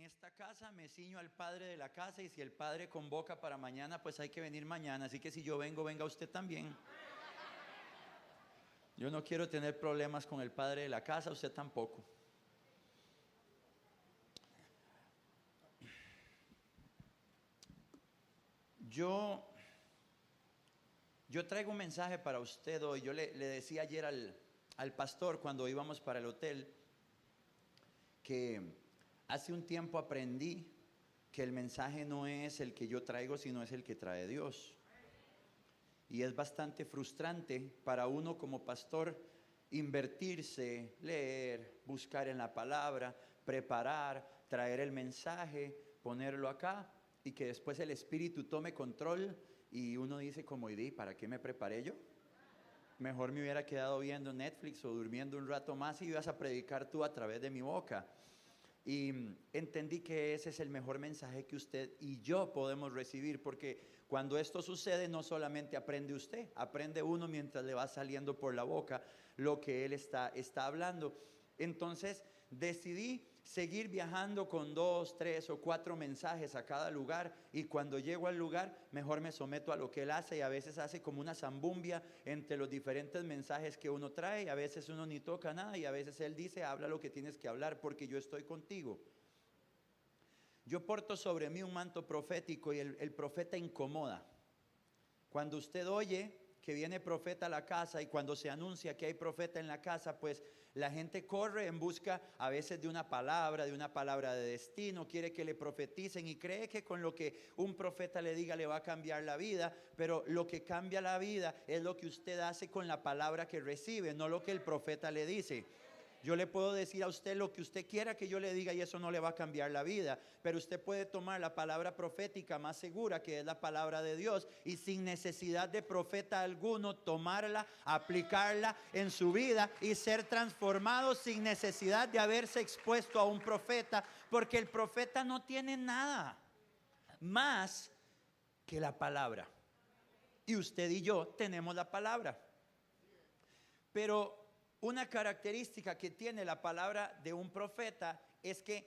esta casa me ciño al padre de la casa, y si el padre convoca para mañana, pues hay que venir mañana. Así que si yo vengo, venga usted también. Yo no quiero tener problemas con el padre de la casa, usted tampoco. Yo traigo un mensaje para usted hoy. Yo le decía ayer al pastor cuando íbamos para el hotel que hace un tiempo aprendí que el mensaje no es el que yo traigo, sino es el que trae Dios. Y es bastante frustrante para uno como pastor invertirse, leer, buscar en la palabra, preparar, traer el mensaje, ponerlo acá y que después el Espíritu tome control y uno dice como, ¿y para qué me preparé yo? Mejor me hubiera quedado viendo Netflix o durmiendo un rato más y ibas a predicar tú a través de mi boca. Y entendí que ese es el mejor mensaje que usted y yo podemos recibir, porque cuando esto sucede no solamente aprende usted, aprende uno mientras le va saliendo por la boca lo que él está hablando. Entonces decidí seguir viajando con 2, 3 o 4 mensajes a cada lugar, y cuando llego al lugar mejor me someto a lo que él hace, y a veces hace como una zambumbia entre los diferentes mensajes que uno trae, y a veces uno ni toca nada, y a veces él dice, habla lo que tienes que hablar porque yo estoy contigo. Yo porto sobre mí un manto profético, y el profeta incomoda. Cuando usted oye que viene profeta a la casa y cuando se anuncia que hay profeta en la casa, pues la gente corre en busca a veces de una palabra de destino, quiere que le profeticen y cree que con lo que un profeta le diga le va a cambiar la vida, pero lo que cambia la vida es lo que usted hace con la palabra que recibe, no lo que el profeta le dice. Yo le puedo decir a usted lo que usted quiera que yo le diga y eso no le va a cambiar la vida, pero usted puede tomar la palabra profética más segura, que es la palabra de Dios, y sin necesidad de profeta alguno tomarla, aplicarla en su vida y ser transformado sin necesidad de haberse expuesto a un profeta, porque el profeta no tiene nada más que la palabra, y usted y yo tenemos la palabra. Pero una característica que tiene la palabra de un profeta es que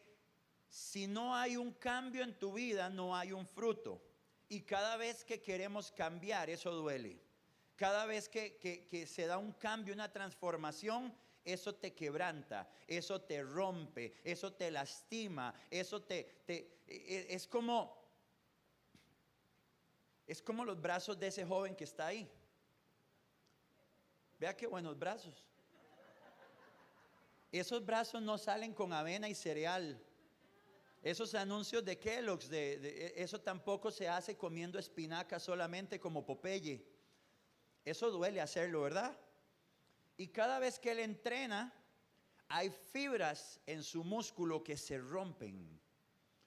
si no hay un cambio en tu vida, no hay un fruto. Y cada vez que queremos cambiar, eso duele. Cada vez que se da un cambio, una transformación, eso te quebranta, eso te rompe, eso te lastima, eso es como los brazos de ese joven que está ahí. Vea qué buenos brazos. Esos brazos no salen con avena y cereal. Esos anuncios de Kellogg's, eso tampoco se hace comiendo espinaca solamente como Popeye. Eso duele hacerlo, ¿verdad? Y cada vez que él entrena, hay fibras en su músculo que se rompen.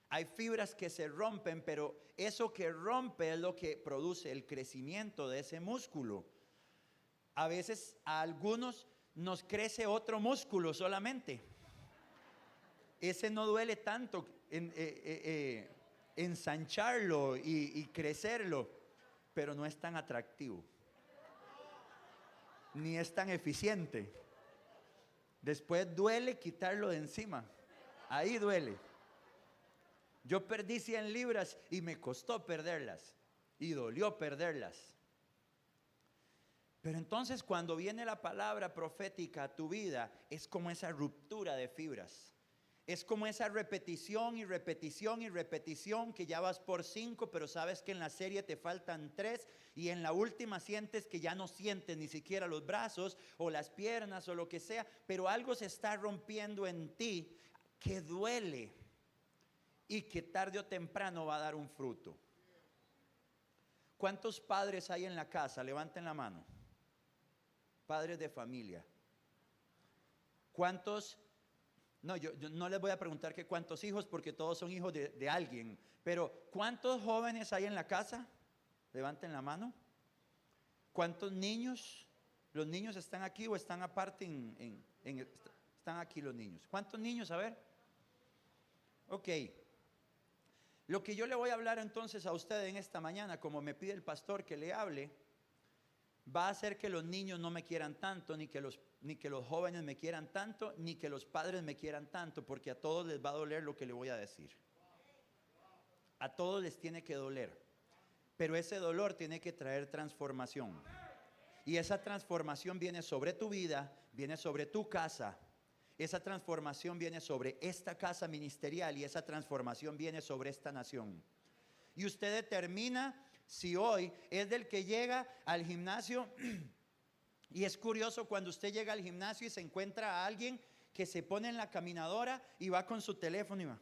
Hay fibras que se rompen, pero eso que rompe es lo que produce el crecimiento de ese músculo. A veces a algunos nos crece otro músculo solamente. Ese no duele tanto ensancharlo y crecerlo, pero no es tan atractivo, ni es tan eficiente. Después duele quitarlo de encima. Ahí duele. Yo perdí 100 libras y me costó perderlas, y dolió perderlas. Pero entonces cuando viene la palabra profética a tu vida, es como esa ruptura de fibras. Es como esa repetición y repetición y repetición, que ya vas por 5, pero sabes que en la serie te faltan 3, y en la última sientes que ya no sientes ni siquiera los brazos o las piernas o lo que sea, pero algo se está rompiendo en ti que duele y que tarde o temprano va a dar un fruto. ¿Cuántos padres hay en la casa? Levanten la mano. Padres de familia. ¿Cuántos? No, yo no les voy a preguntar que cuántos hijos, porque todos son hijos de alguien. Pero ¿cuántos jóvenes hay en la casa? Levanten la mano. ¿Cuántos niños? ¿Los niños están aquí o están aparte están aquí los niños? ¿Cuántos niños? A ver. Ok. Lo que yo le voy a hablar entonces a usted en esta mañana, como me pide el pastor que le hable, va a hacer que los niños no me quieran tanto, ni que los jóvenes me quieran tanto, ni que los padres me quieran tanto, porque a todos les va a doler lo que le voy a decir. A todos les tiene que doler, pero ese dolor tiene que traer transformación. Y esa transformación viene sobre tu vida, viene sobre tu casa. Esa transformación viene sobre esta casa ministerial y esa transformación viene sobre esta nación. Y usted determina si hoy es del que llega al gimnasio. Y es curioso cuando usted llega al gimnasio y se encuentra a alguien que se pone en la caminadora y va con su teléfono y va.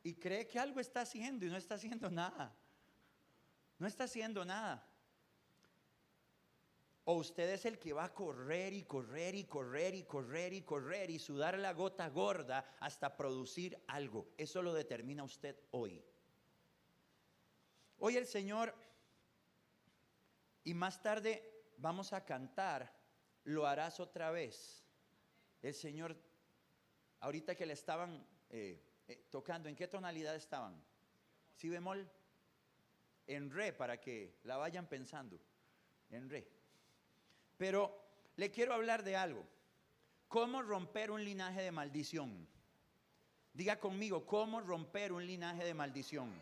Y cree que algo está haciendo y no está haciendo nada. No está haciendo nada. O usted es el que va a correr y correr y correr y correr y correr y sudar la gota gorda hasta producir algo. Eso lo determina usted hoy. Hoy el Señor, y más tarde vamos a cantar, lo harás otra vez. El Señor, ahorita que le estaban tocando, ¿en qué tonalidad estaban? ¿Si bemol? En re, para que la vayan pensando. En re. Pero le quiero hablar de algo. ¿Cómo romper un linaje de maldición? Diga conmigo, ¿cómo romper un linaje de maldición?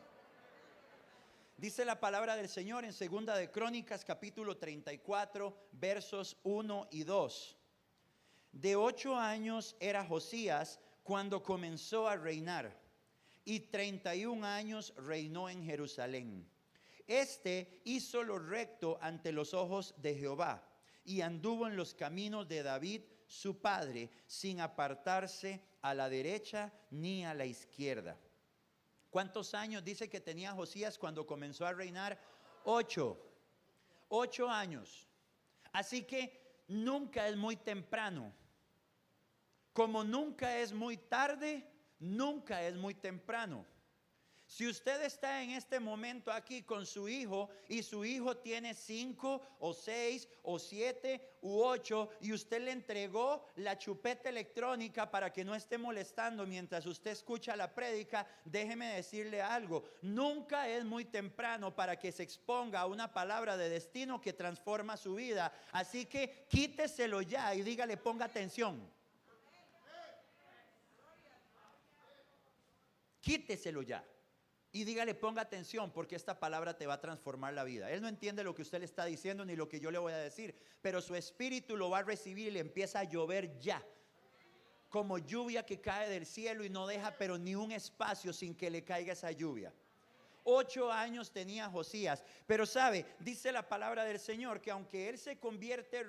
Dice la palabra del Señor en 2 de Crónicas, capítulo 34, versos 1 y 2. De 8 años era Josías cuando comenzó a reinar, y 31 años reinó en Jerusalén. Este hizo lo recto ante los ojos de Jehová, y anduvo en los caminos de David su padre, sin apartarse a la derecha ni a la izquierda. ¿Cuántos años dice que tenía Josías cuando comenzó a reinar? 8 años. Así que nunca es muy temprano. Como nunca es muy tarde, nunca es muy temprano. Si usted está en este momento aquí con su hijo y su hijo tiene 5 o 6 o 7 u 8 y usted le entregó la chupeta electrónica para que no esté molestando mientras usted escucha la prédica, déjeme decirle algo, nunca es muy temprano para que se exponga a una palabra de destino que transforma su vida. Así que quíteselo ya y dígale, ponga atención. Quíteselo ya. Y dígale, ponga atención, porque esta palabra te va a transformar la vida. Él no entiende lo que usted le está diciendo ni lo que yo le voy a decir, pero su espíritu lo va a recibir y le empieza a llover ya. Como lluvia que cae del cielo y no deja pero ni un espacio sin que le caiga esa lluvia. 8 años tenía Josías, pero sabe, dice la palabra del Señor que aunque él se convierte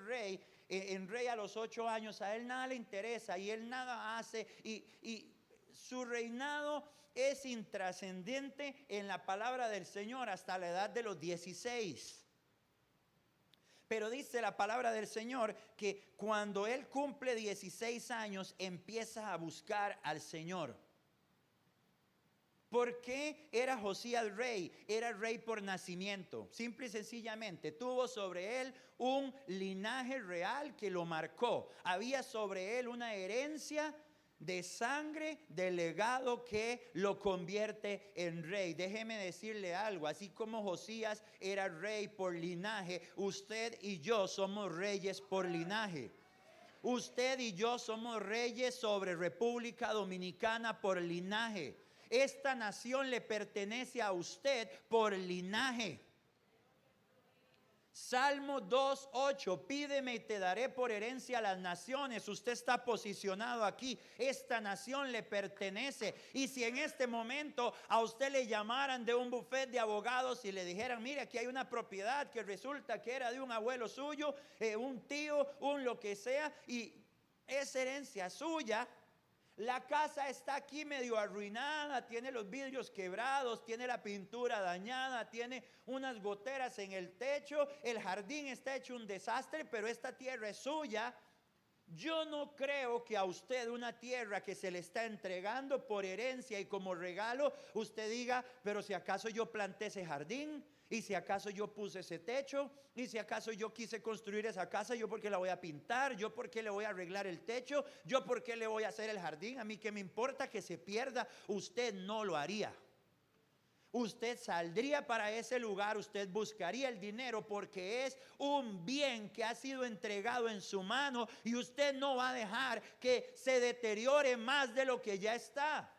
en rey a los 8 años, a él nada le interesa y él nada hace y su reinado es intrascendente en la palabra del Señor hasta la edad de los 16. Pero dice la palabra del Señor que cuando él cumple 16 años empieza a buscar al Señor. ¿Por qué era Josías rey? Era rey por nacimiento. Simple y sencillamente tuvo sobre él un linaje real que lo marcó. Había sobre él una herencia de sangre, de legado que lo convierte en rey. Déjeme decirle algo, así como Josías era rey por linaje, usted y yo somos reyes por linaje. Usted y yo somos reyes sobre República Dominicana por linaje. Esta nación le pertenece a usted por linaje. Salmo 2:8, pídeme y te daré por herencia a las naciones. Usted está posicionado aquí, esta nación le pertenece. Y si en este momento a usted le llamaran de un bufete de abogados y le dijeran, mire, aquí hay una propiedad que resulta que era de un abuelo suyo, un tío, un lo que sea, y es herencia suya. La casa está aquí medio arruinada, tiene los vidrios quebrados, tiene la pintura dañada, tiene unas goteras en el techo, el jardín está hecho un desastre, pero esta tierra es suya. Yo no creo que a usted una tierra que se le está entregando por herencia y como regalo, usted diga, pero si acaso yo planté ese jardín, y si acaso yo puse ese techo, y si acaso yo quise construir esa casa, yo por qué la voy a pintar, yo por qué le voy a arreglar el techo, yo por qué le voy a hacer el jardín, a mí qué me importa que se pierda, usted no lo haría. usted saldría para ese lugar, usted buscaría el dinero porque es un bien que ha sido entregado en su mano y usted no va a dejar que se deteriore más de lo que ya está.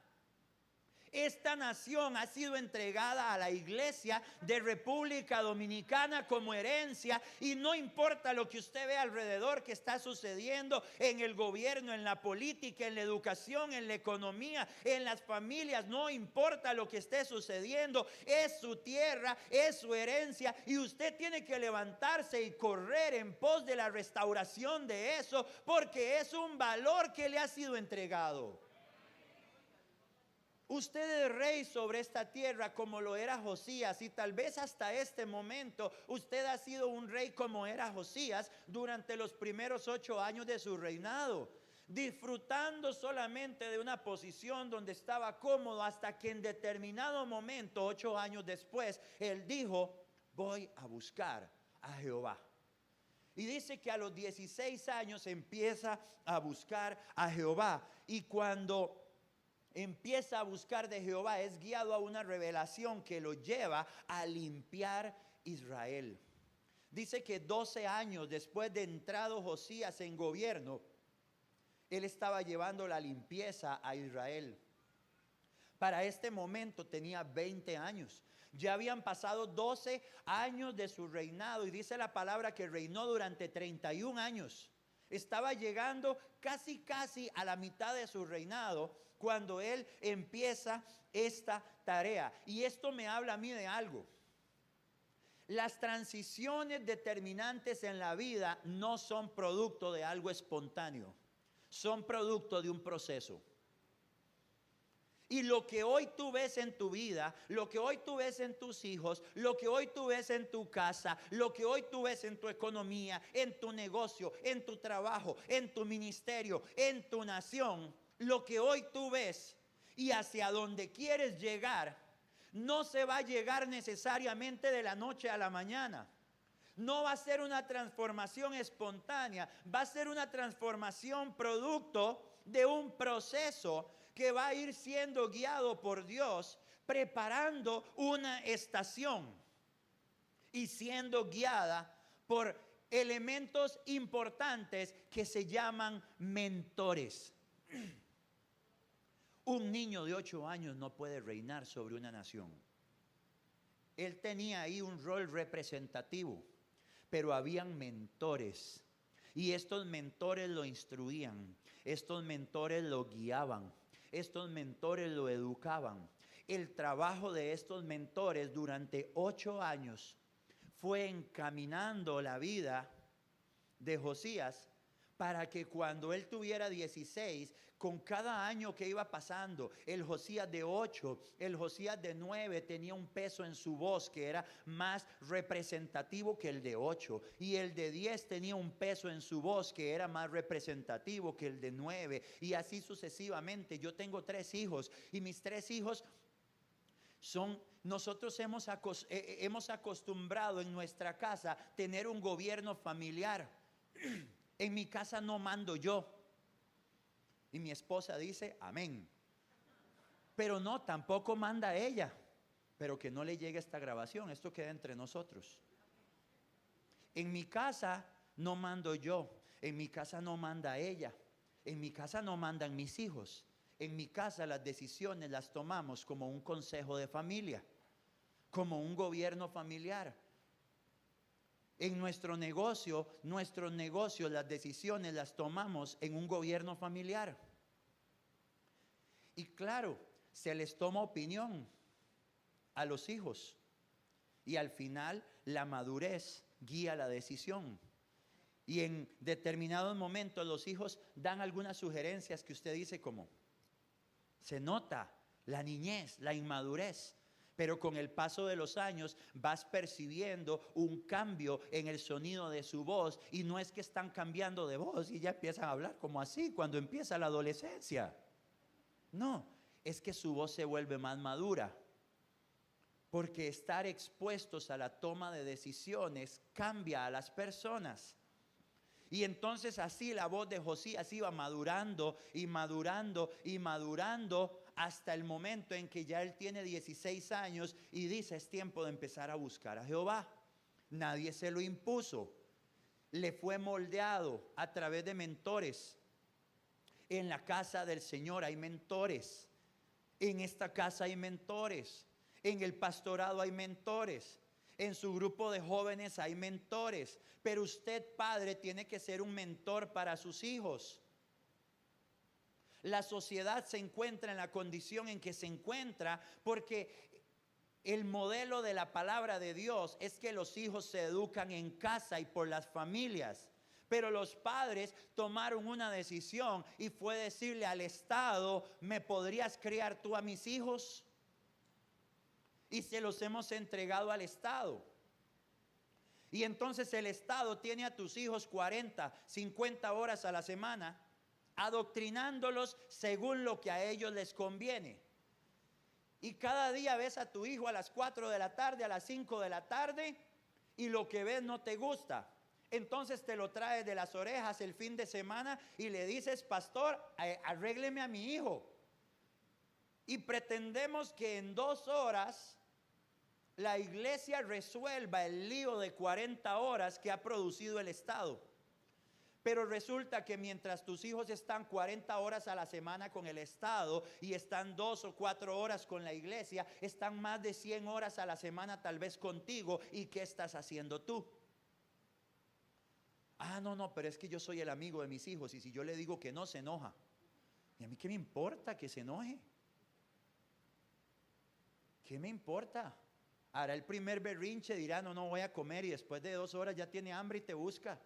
Esta nación ha sido entregada a la iglesia de República Dominicana como herencia y no importa lo que usted ve alrededor que está sucediendo en el gobierno, en la política, en la educación, en la economía, en las familias, no importa lo que esté sucediendo, es su tierra, es su herencia y usted tiene que levantarse y correr en pos de la restauración de eso porque es un valor que le ha sido entregado. Usted es rey sobre esta tierra como lo era Josías y tal vez hasta este momento usted ha sido un rey como era Josías durante los primeros 8 años de su reinado, disfrutando solamente de una posición donde estaba cómodo hasta que en determinado momento, 8 años después, él dijo: voy a buscar a Jehová. Y dice que a los 16 años empieza a buscar a Jehová y cuando empieza a buscar de Jehová es guiado a una revelación que lo lleva a limpiar Israel. Dice que 12 años después de entrado Josías en gobierno, él estaba llevando la limpieza a Israel. Para este momento tenía 20 años. Ya habían pasado 12 años de su reinado y dice la palabra que reinó durante 31 años. Estaba llegando casi a la mitad de su reinado cuando él empieza esta tarea. Y esto me habla a mí de algo. Las transiciones determinantes en la vida no son producto de algo espontáneo, son producto de un proceso. Y lo que hoy tú ves en tu vida, lo que hoy tú ves en tus hijos, lo que hoy tú ves en tu casa, lo que hoy tú ves en tu economía, en tu negocio, en tu trabajo, en tu ministerio, en tu nación, lo que hoy tú ves y hacia donde quieres llegar, no se va a llegar necesariamente de la noche a la mañana. No va a ser una transformación espontánea, va a ser una transformación producto de un proceso que va a ir siendo guiado por Dios, preparando una estación y siendo guiada por elementos importantes que se llaman mentores. Un niño de 8 años no puede reinar sobre una nación. Él tenía ahí un rol representativo, pero habían mentores. Y estos mentores lo instruían, estos mentores lo guiaban, estos mentores lo educaban. El trabajo de estos mentores durante 8 años fue encaminando la vida de Josías para que cuando él tuviera 16, con cada año que iba pasando, el Josías de 8, el Josías de 9 tenía un peso en su voz que era más representativo que el de 8. Y el de 10 tenía un peso en su voz que era más representativo que el de 9. Y así sucesivamente. Yo tengo 3 hijos y mis 3 hijos nosotros hemos acostumbrado en nuestra casa tener un gobierno familiar. En mi casa no mando yo. Y mi esposa dice amén. Pero no, tampoco manda ella. Pero que no le llegue esta grabación, esto queda entre nosotros. En mi casa no mando yo, en mi casa no manda ella, en mi casa no mandan mis hijos. En mi casa las decisiones las tomamos como un consejo de familia, como un gobierno familiar. En nuestros negocios, las decisiones las tomamos en un gobierno familiar. Y claro, se les toma opinión a los hijos. Y al final, la madurez guía la decisión. Y en determinados momentos, los hijos dan algunas sugerencias que usted dice como, se nota la niñez, la inmadurez. Pero con el paso de los años vas percibiendo un cambio en el sonido de su voz. Y no es que están cambiando de voz y ya empiezan a hablar como así cuando empieza la adolescencia. No, es que su voz se vuelve más madura. Porque estar expuestos a la toma de decisiones cambia a las personas. Y entonces así la voz de Josías iba madurando y madurando y madurando hasta el momento en que ya él tiene 16 años y dice: es tiempo de empezar a buscar a Jehová. Nadie se lo impuso. Le fue moldeado a través de mentores. En la casa del Señor hay mentores. En esta casa hay mentores. En el pastorado hay mentores. En su grupo de jóvenes hay mentores. Pero usted, padre, tiene que ser un mentor para sus hijos. La sociedad se encuentra en la condición en que se encuentra porque el modelo de la palabra de Dios es que los hijos se educan en casa y por las familias. Pero los padres tomaron una decisión y fue decirle al Estado: ¿me podrías criar tú a mis hijos? Y se los hemos entregado al Estado. Y entonces el Estado tiene a tus hijos 40, 50 horas a la semana, adoctrinándolos según lo que a ellos les conviene. Y cada día ves a tu hijo a las 4 de la tarde, a las 5 de la tarde, y lo que ves no te gusta. Entonces te lo traes de las orejas el fin de semana y le dices: pastor, arrégleme a mi hijo. Y pretendemos que en 2 horas la iglesia resuelva el lío de 40 horas que ha producido el Estado. Pero resulta que mientras tus hijos están 40 horas a la semana con el Estado y están 2 o 4 horas con la iglesia, están más de 100 horas a la semana tal vez contigo. ¿Y qué estás haciendo tú? No, pero es que yo soy el amigo de mis hijos y si yo le digo que no, se enoja. ¿Y a mí qué me importa que se enoje? ¿Qué me importa? Hará el primer berrinche, dirá: no voy a comer, y después de 2 horas ya tiene hambre y te busca.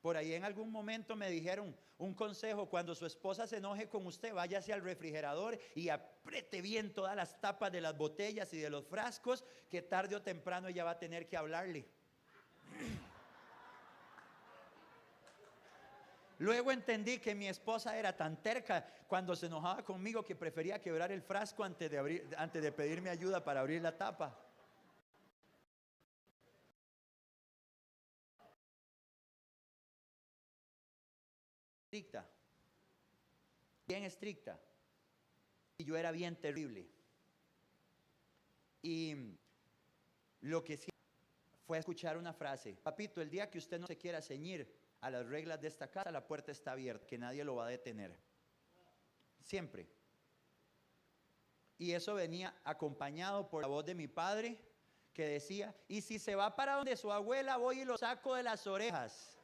Por ahí en algún momento me dijeron un consejo: cuando su esposa se enoje con usted, váyase al refrigerador y apriete bien todas las tapas de las botellas y de los frascos, que tarde o temprano ella va a tener que hablarle. Luego entendí que mi esposa era tan terca cuando se enojaba conmigo que prefería quebrar el frasco antes de pedirme ayuda para abrir la tapa. Estricta, bien estricta, y yo era bien terrible. Y lo que sí fue escuchar una frase: papito, el día que usted no se quiera ceñir a las reglas de esta casa, la puerta está abierta, que nadie lo va a detener. Siempre. Y eso venía acompañado por la voz de mi padre, que decía: y si se va para donde su abuela, voy y lo saco de las orejas.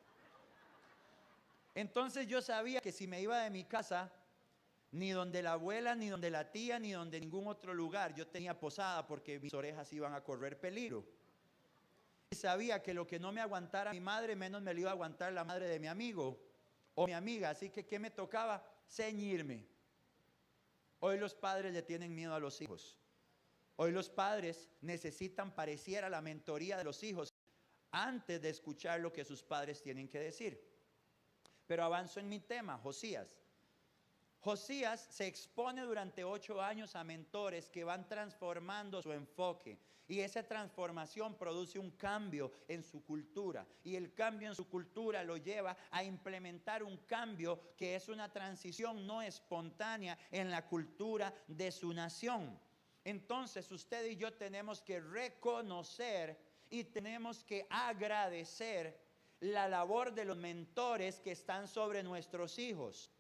Entonces yo sabía que si me iba de mi casa, ni donde la abuela, ni donde la tía, ni donde ningún otro lugar yo tenía posada, porque mis orejas iban a correr peligro. Y sabía que lo que no me aguantara mi madre, menos me lo iba a aguantar la madre de mi amigo o mi amiga. Así que ¿qué me tocaba? Ceñirme. Hoy los padres le tienen miedo a los hijos. Hoy los padres necesitan, pareciera, la mentoría de los hijos antes de escuchar lo que sus padres tienen que decir. Pero avanzo en mi tema, Josías. Josías se expone durante 8 años a mentores que van transformando su enfoque. Y esa transformación produce un cambio en su cultura. Y el cambio en su cultura lo lleva a implementar un cambio que es una transición no espontánea en la cultura de su nación. Entonces usted y yo tenemos que reconocer y tenemos que agradecer la labor de los mentores que están sobre nuestros hijos.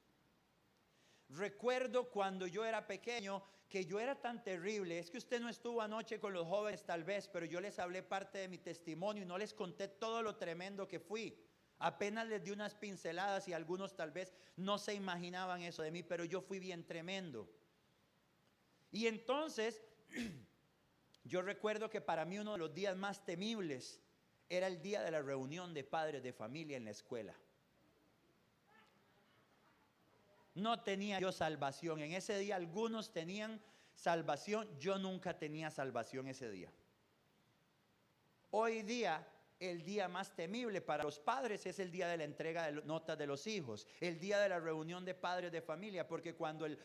Recuerdo cuando yo era pequeño que yo era tan terrible. Es que usted no estuvo anoche con los jóvenes tal vez, pero yo les hablé parte de mi testimonio y no les conté todo lo tremendo que fui. Apenas les di unas pinceladas y algunos tal vez no se imaginaban eso de mí, pero yo fui bien tremendo. Y entonces yo recuerdo que para mí uno de los días más temibles era el día de la reunión de padres de familia en la escuela. No tenía yo salvación. En ese día algunos tenían salvación. Yo nunca tenía salvación ese día. Hoy día, el día más temible para los padres es el día de la entrega de notas de los hijos. El día de la reunión de padres de familia. Porque cuando el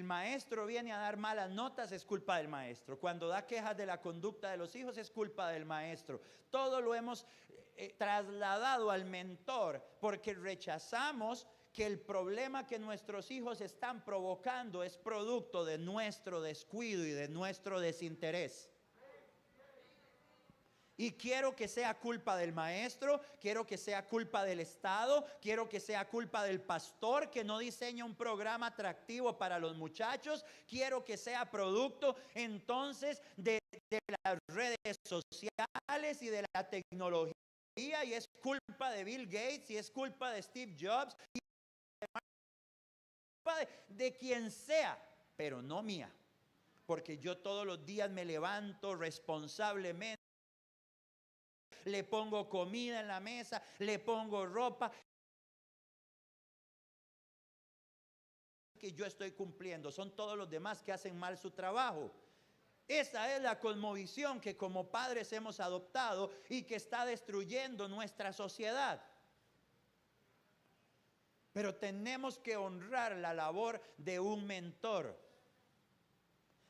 maestro viene a dar malas notas, es culpa del maestro. Cuando da quejas de la conducta de los hijos, es culpa del maestro. Todo lo hemos trasladado al mentor porque rechazamos que el problema que nuestros hijos están provocando es producto de nuestro descuido y de nuestro desinterés. Y quiero que sea culpa del maestro, quiero que sea culpa del Estado, quiero que sea culpa del pastor que no diseña un programa atractivo para los muchachos, quiero que sea producto entonces de las redes sociales y de la tecnología, y es culpa de Bill Gates y es culpa de Steve Jobs y es culpa de quien sea, pero no mía, porque yo todos los días me levanto responsablemente. Le pongo comida en la mesa, le pongo ropa que yo estoy cumpliendo. Son todos los demás que hacen mal su trabajo. Esa es la cosmovisión que como padres hemos adoptado y que está destruyendo nuestra sociedad. Pero tenemos que honrar la labor de un mentor.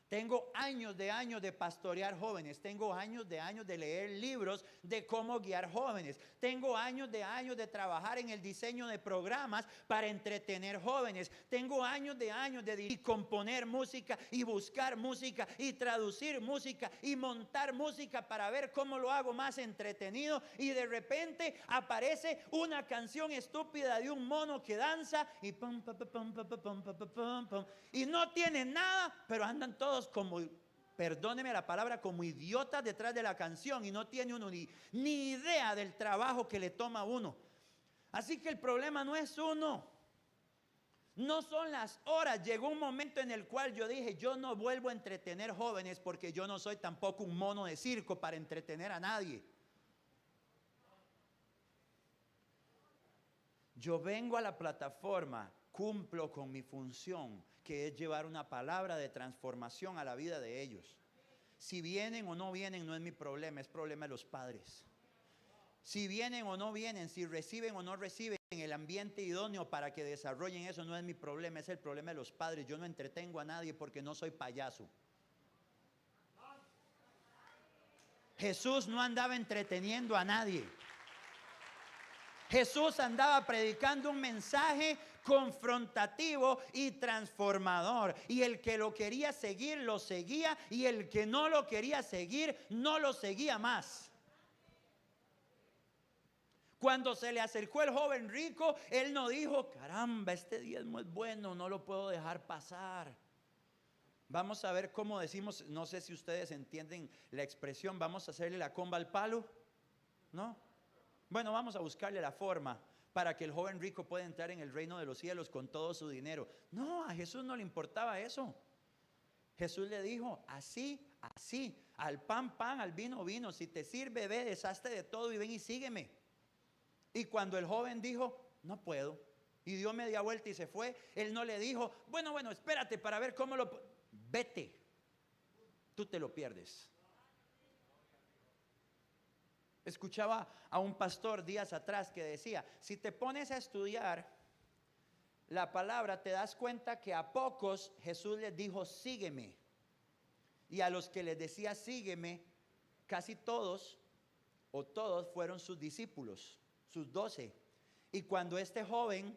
Tengo años de pastorear jóvenes. Tengo años de leer libros de cómo guiar jóvenes. Tengo años de trabajar en el diseño de programas para entretener jóvenes. Tengo años de componer música y buscar música y traducir música y montar música para ver cómo lo hago más entretenido. Y de repente aparece una canción estúpida de un mono que danza y pum, pum, pum, pum, pum, pum, pum, pum, y no tienen nada, pero andan todos como, perdóneme la palabra, como idiotas detrás de la canción y no tiene uno ni idea del trabajo que le toma a uno. Así que el problema no es uno, no son las horas. Llegó un momento en el cual yo dije, yo no vuelvo a entretener jóvenes porque yo no soy tampoco un mono de circo para entretener a nadie. Yo vengo a la plataforma, cumplo con mi función, que es llevar una palabra de transformación a la vida de ellos. Si vienen o no vienen no es mi problema, es problema de los padres. Si vienen o no vienen, si reciben o no reciben el ambiente idóneo para que desarrollen eso, no es mi problema, es el problema de los padres. Yo no entretengo a nadie porque no soy payaso. Jesús no andaba entreteniendo a nadie. Jesús andaba predicando un mensaje confrontativo y transformador. Y el que lo quería seguir, lo seguía. Y el que no lo quería seguir, no lo seguía más. Cuando se le acercó el joven rico, él no dijo, caramba, este diezmo es bueno, no lo puedo dejar pasar. Vamos a ver cómo decimos, no sé si ustedes entienden la expresión, vamos a hacerle la comba al palo, ¿no? Bueno, vamos a buscarle la forma para que el joven rico pueda entrar en el reino de los cielos con todo su dinero. No, a Jesús no le importaba eso. Jesús le dijo, así, al pan, pan, al vino, vino. Si te sirve, ve, deshazte de todo y ven y sígueme. Y cuando el joven dijo, no puedo, y dio media vuelta y se fue, él no le dijo, bueno, espérate para ver cómo lo... Vete, tú te lo pierdes. Escuchaba a un pastor días atrás que decía, si te pones a estudiar la palabra, te das cuenta que a pocos Jesús les dijo, sígueme. Y a los que les decía, sígueme, casi todos o todos fueron sus discípulos, sus 12. Y cuando este joven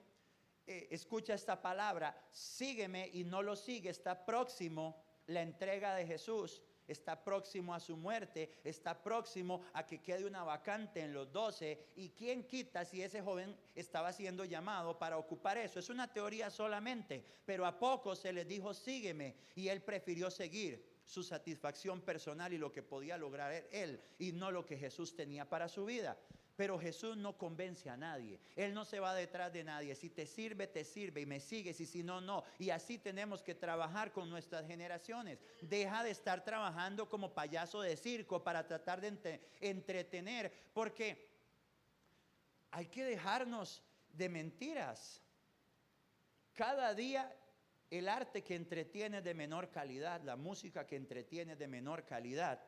escucha esta palabra, sígueme, y no lo sigue, está próximo la entrega de Jesús. Está próximo a su muerte, está próximo a que quede una vacante en los 12. ¿Y quién quita si ese joven estaba siendo llamado para ocupar eso? Es una teoría solamente, pero a pocos se les dijo sígueme, y él prefirió seguir su satisfacción personal y lo que podía lograr él, y no lo que Jesús tenía para su vida. Pero Jesús no convence a nadie. Él no se va detrás de nadie. Si te sirve, y me sigues, y si no, no. Y así tenemos que trabajar con nuestras generaciones. Deja de estar trabajando como payaso de circo para tratar de entretener, porque hay que dejarnos de mentiras. Cada día el arte que entretiene es de menor calidad, la música que entretiene es de menor calidad.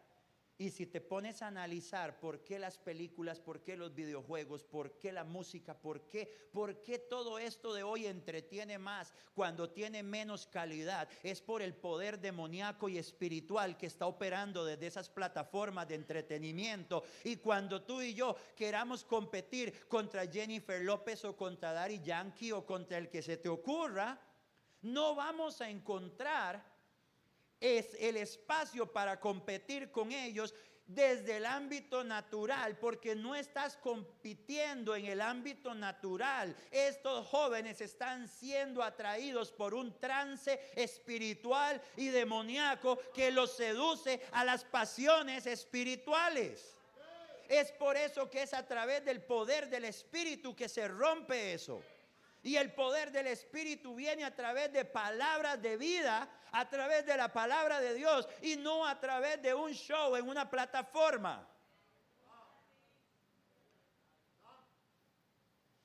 Y si te pones a analizar por qué las películas, por qué los videojuegos, por qué la música, por qué todo esto de hoy entretiene más cuando tiene menos calidad, es por el poder demoníaco y espiritual que está operando desde esas plataformas de entretenimiento. Y cuando tú y yo queramos competir contra Jennifer López o contra Daddy Yankee o contra el que se te ocurra, no vamos a encontrar es el espacio para competir con ellos desde el ámbito natural, porque no estás compitiendo en el ámbito natural. Estos jóvenes están siendo atraídos por un trance espiritual y demoníaco que los seduce a las pasiones espirituales. Es por eso que es a través del poder del Espíritu que se rompe eso. Y el poder del Espíritu viene a través de palabras de vida, a través de la palabra de Dios y no a través de un show en una plataforma.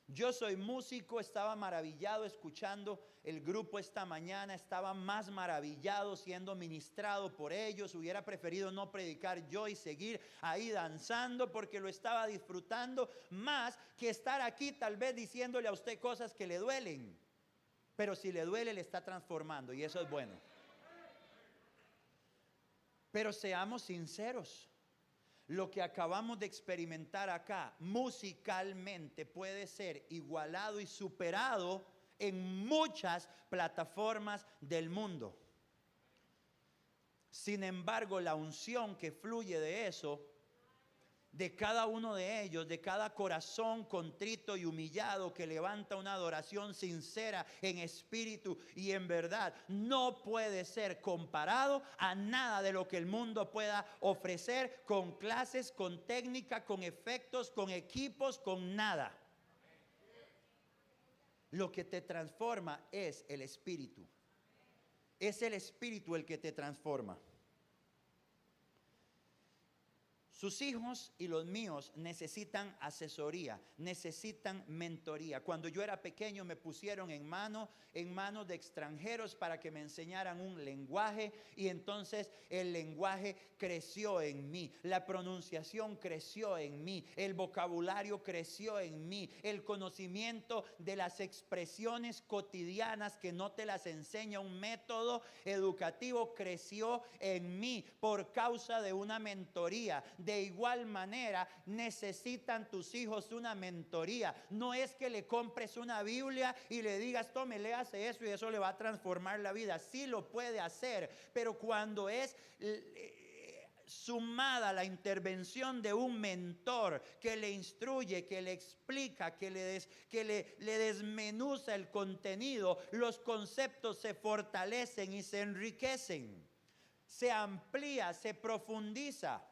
Yo soy músico, estaba maravillado escuchando el grupo esta mañana, estaba más maravillado siendo ministrado por ellos. Hubiera preferido no predicar yo y seguir ahí danzando porque lo estaba disfrutando más que estar aquí tal vez diciéndole a usted cosas que le duelen. Pero si le duele, le está transformando y eso es bueno. Pero seamos sinceros. Lo que acabamos de experimentar acá musicalmente puede ser igualado y superado en muchas plataformas del mundo. Sin embargo, la unción que fluye de eso, de cada uno de ellos, de cada corazón contrito y humillado que levanta una adoración sincera en espíritu y en verdad, no puede ser comparado a nada de lo que el mundo pueda ofrecer con clases, con técnica, con efectos, con equipos, con nada. Lo que te transforma es el espíritu. Es el espíritu el que te transforma. Sus hijos y los míos necesitan asesoría, necesitan mentoría. Cuando yo era pequeño me pusieron en manos de extranjeros para que me enseñaran un lenguaje y entonces el lenguaje creció en mí, la pronunciación creció en mí, el vocabulario creció en mí, el conocimiento de las expresiones cotidianas que no te las enseña un método educativo creció en mí por causa de una mentoría. De igual manera necesitan tus hijos una mentoría. No es que le compres una Biblia y le digas tome, léase eso y eso le va a transformar la vida. Sí lo puede hacer, pero cuando es sumada la intervención de un mentor que le instruye, que le explica, que le desmenuza el contenido, los conceptos se fortalecen y se enriquecen, se amplía, se profundiza.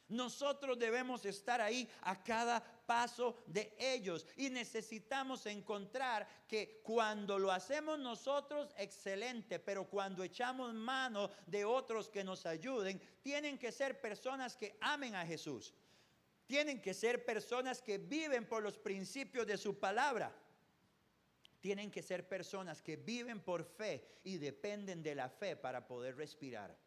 Nosotros debemos estar ahí a cada paso de ellos y necesitamos encontrar que cuando lo hacemos nosotros, excelente, pero cuando echamos mano de otros que nos ayuden, tienen que ser personas que amen a Jesús. Tienen que ser personas que viven por los principios de su palabra. Tienen que ser personas que viven por fe y dependen de la fe para poder respirar.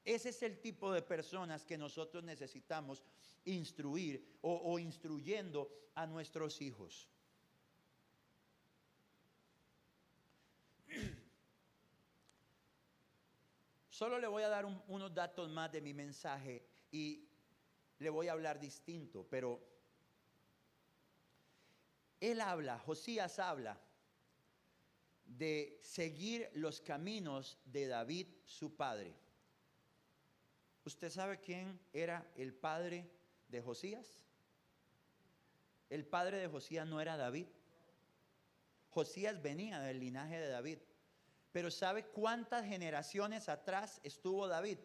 Ese es el tipo de personas que nosotros necesitamos instruir o instruyendo a nuestros hijos. Solo le voy a dar unos datos más de mi mensaje y le voy a hablar distinto, pero Josías habla de seguir los caminos de David, su padre. ¿Usted sabe quién era el padre de Josías? El padre de Josías no era David. Josías venía del linaje de David. Pero ¿sabe cuántas generaciones atrás estuvo David?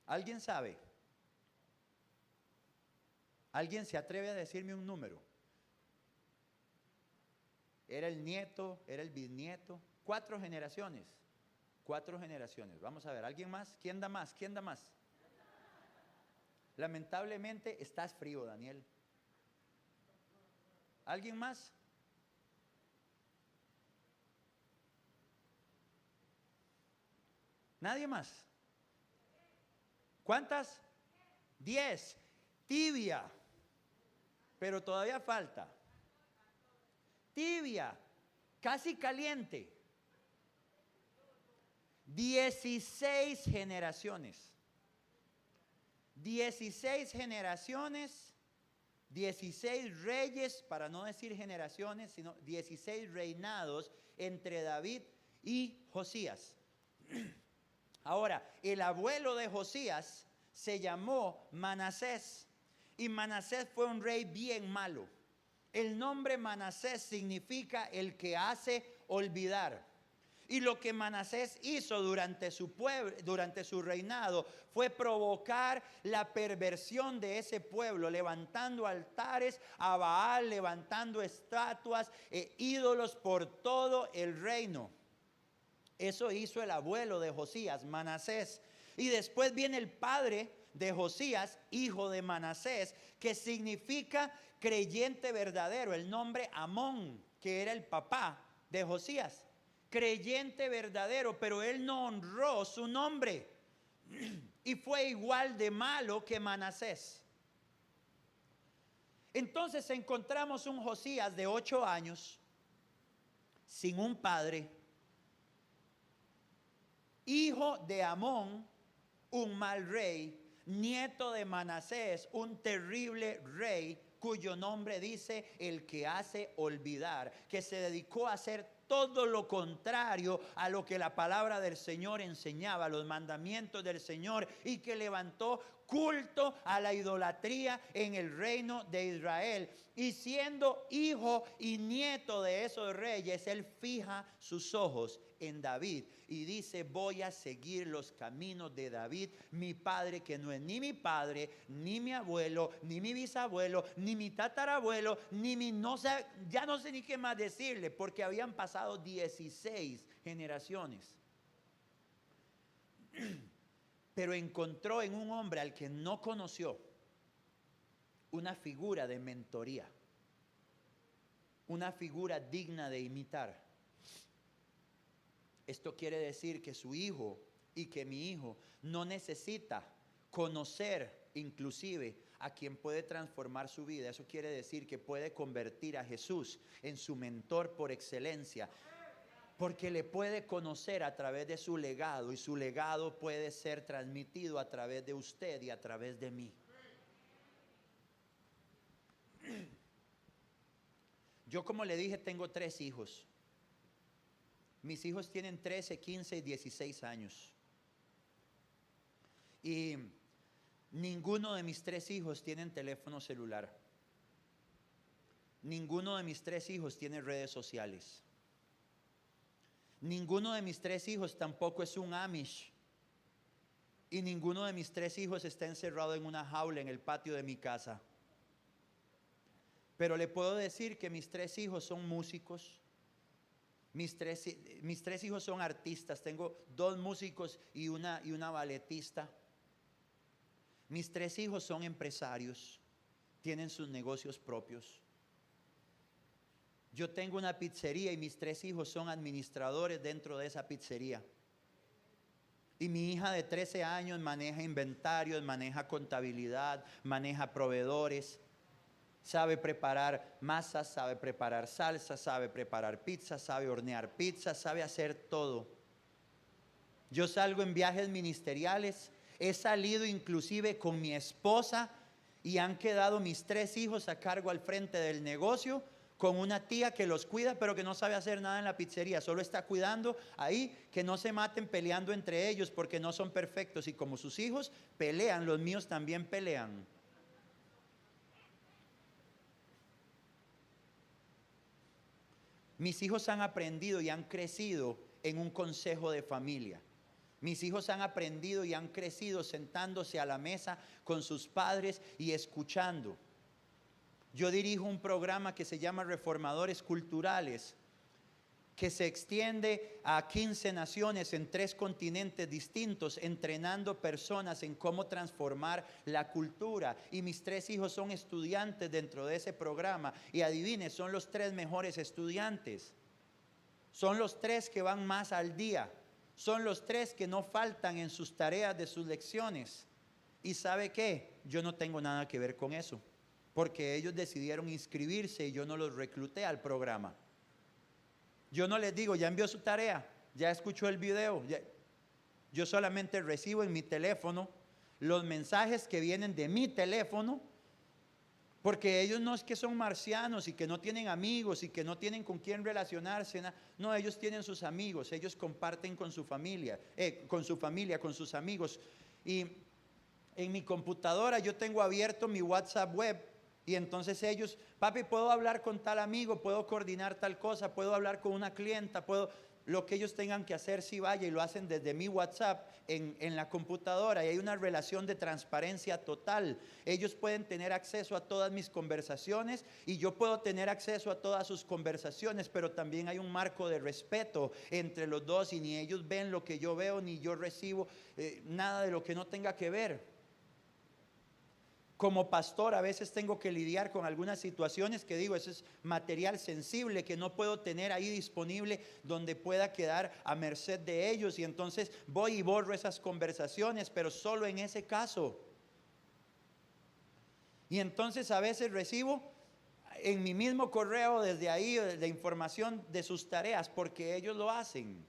¿Alguien sabe? ¿Alguien se atreve a decirme un número? ¿Era el nieto? ¿Era el bisnieto? 4 generaciones. 4 generaciones. Vamos a ver, ¿alguien más? ¿Quién da más? ¿Quién da más? Lamentablemente estás frío, Daniel. ¿Alguien más? ¿Nadie más? ¿Cuántas? 10. Tibia. Pero todavía falta. Tibia. Casi caliente. 16 generaciones. 16 generaciones. 16 reyes, para no decir generaciones, sino 16 reinados entre David y Josías. Ahora, el abuelo de Josías se llamó Manasés, y Manasés fue un rey bien malo. El nombre Manasés significa el que hace olvidar. Y lo que Manasés hizo durante su reinado fue provocar la perversión de ese pueblo, levantando altares a Baal, levantando estatuas e ídolos por todo el reino. Eso hizo el abuelo de Josías, Manasés. Y después viene el padre de Josías, hijo de Manasés, que significa creyente verdadero. El nombre Amón, que era el papá de Josías. Creyente verdadero, pero él no honró su nombre. Y fue igual de malo que Manasés. Entonces encontramos un Josías de 8 años, sin un padre, hijo de Amón, un mal rey, nieto de Manasés, un terrible rey, cuyo nombre dice el que hace olvidar, que se dedicó a hacer todo lo contrario a lo que la palabra del Señor enseñaba, los mandamientos del Señor, y que levantó culto a la idolatría en el reino de Israel. Y siendo hijo y nieto de esos reyes, él fija sus ojos en David y dice: voy a seguir los caminos de David, mi padre, que no es ni mi padre, ni mi abuelo, ni mi bisabuelo, ni mi tatarabuelo, ni mi ya no sé ni qué más decirle, porque habían pasado 16 generaciones. Pero encontró en un hombre al que no conoció una figura de mentoría, una figura digna de imitar. Esto quiere decir que su hijo y que mi hijo no necesita conocer inclusive a quien puede transformar su vida. Eso quiere decir que puede convertir a Jesús en su mentor por excelencia, porque le puede conocer a través de su legado, y su legado puede ser transmitido a través de usted y a través de mí. Yo, como le dije, tengo 3 hijos. Mis hijos tienen 13, 15 y 16 años. Y ninguno de mis 3 hijos tienen teléfono celular. Ninguno de mis 3 hijos tiene redes sociales. Ninguno de mis 3 hijos tampoco es un Amish. Y ninguno de mis 3 hijos está encerrado en una jaula en el patio de mi casa. Pero le puedo decir que mis 3 hijos son músicos. Mis tres hijos son artistas. Tengo 2 músicos y una balletista. Mis 3 hijos son empresarios. Tienen sus negocios propios. Yo tengo una pizzería y mis 3 hijos son administradores dentro de esa pizzería. Y mi hija de 13 años maneja inventarios, maneja contabilidad, maneja proveedores. Sabe preparar masas, sabe preparar salsa, sabe preparar pizza, sabe hornear pizza, sabe hacer todo. Yo salgo en viajes ministeriales, he salido inclusive con mi esposa y han quedado mis 3 hijos a cargo al frente del negocio, con una tía que los cuida, pero que no sabe hacer nada en la pizzería, solo está cuidando ahí que no se maten peleando entre ellos, porque no son perfectos, y como sus hijos pelean, los míos también pelean. Mis hijos han aprendido y han crecido en un consejo de familia. Mis hijos han aprendido y han crecido sentándose a la mesa con sus padres y escuchando. Yo dirijo un programa que se llama Reformadores Culturales, que se extiende a 15 naciones en 3 continentes distintos, entrenando personas en cómo transformar la cultura. Y mis 3 hijos son estudiantes dentro de ese programa. Y adivine, son los 3 mejores estudiantes. Son los 3 que van más al día. Son los 3 que no faltan en sus tareas de sus lecciones. Y ¿sabe qué? Yo no tengo nada que ver con eso, porque ellos decidieron inscribirse y yo no los recluté al programa. Yo no les digo, ya envió su tarea, ya escuchó el video. Yo solamente recibo en mi teléfono los mensajes que vienen de mi teléfono, porque ellos no es que son marcianos y que no tienen amigos y que no tienen con quién relacionarse. No, ellos tienen sus amigos, ellos comparten con su familia, con sus amigos. Y en mi computadora yo tengo abierto mi WhatsApp web. Y entonces ellos, papi, puedo hablar con tal amigo, puedo coordinar tal cosa, puedo hablar con una clienta, lo que ellos tengan que hacer, si vaya, y lo hacen desde mi WhatsApp en la computadora, y hay una relación de transparencia total. Ellos pueden tener acceso a todas mis conversaciones y yo puedo tener acceso a todas sus conversaciones, pero también hay un marco de respeto entre los dos, y ni ellos ven lo que yo veo, ni yo recibo nada de lo que no tenga que ver. Como pastor a veces tengo que lidiar con algunas situaciones que digo, eso es material sensible que no puedo tener ahí disponible donde pueda quedar a merced de ellos, y entonces voy y borro esas conversaciones, pero solo en ese caso. Y entonces a veces recibo en mi mismo correo desde ahí la información de sus tareas, porque ellos lo hacen,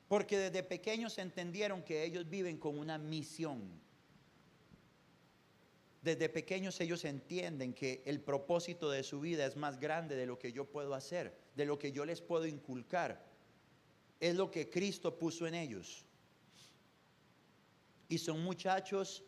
porque desde pequeños entendieron que ellos viven con una misión. Desde pequeños ellos entienden que el propósito de su vida es más grande de lo que yo puedo hacer, de lo que yo les puedo inculcar. Es lo que Cristo puso en ellos. Y son muchachos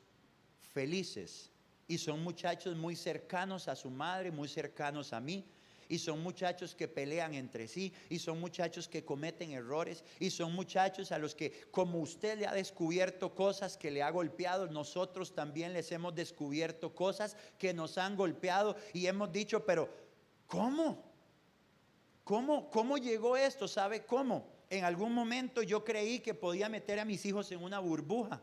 felices. Y son muchachos muy cercanos a su madre, muy cercanos a mí. Y son muchachos que pelean entre sí, y son muchachos que cometen errores, y son muchachos a los que, como usted le ha descubierto cosas que le ha golpeado, nosotros también les hemos descubierto cosas que nos han golpeado, y hemos dicho, pero ¿cómo? ¿Cómo llegó esto? ¿Sabe cómo? En algún momento yo creí que podía meter a mis hijos en una burbuja.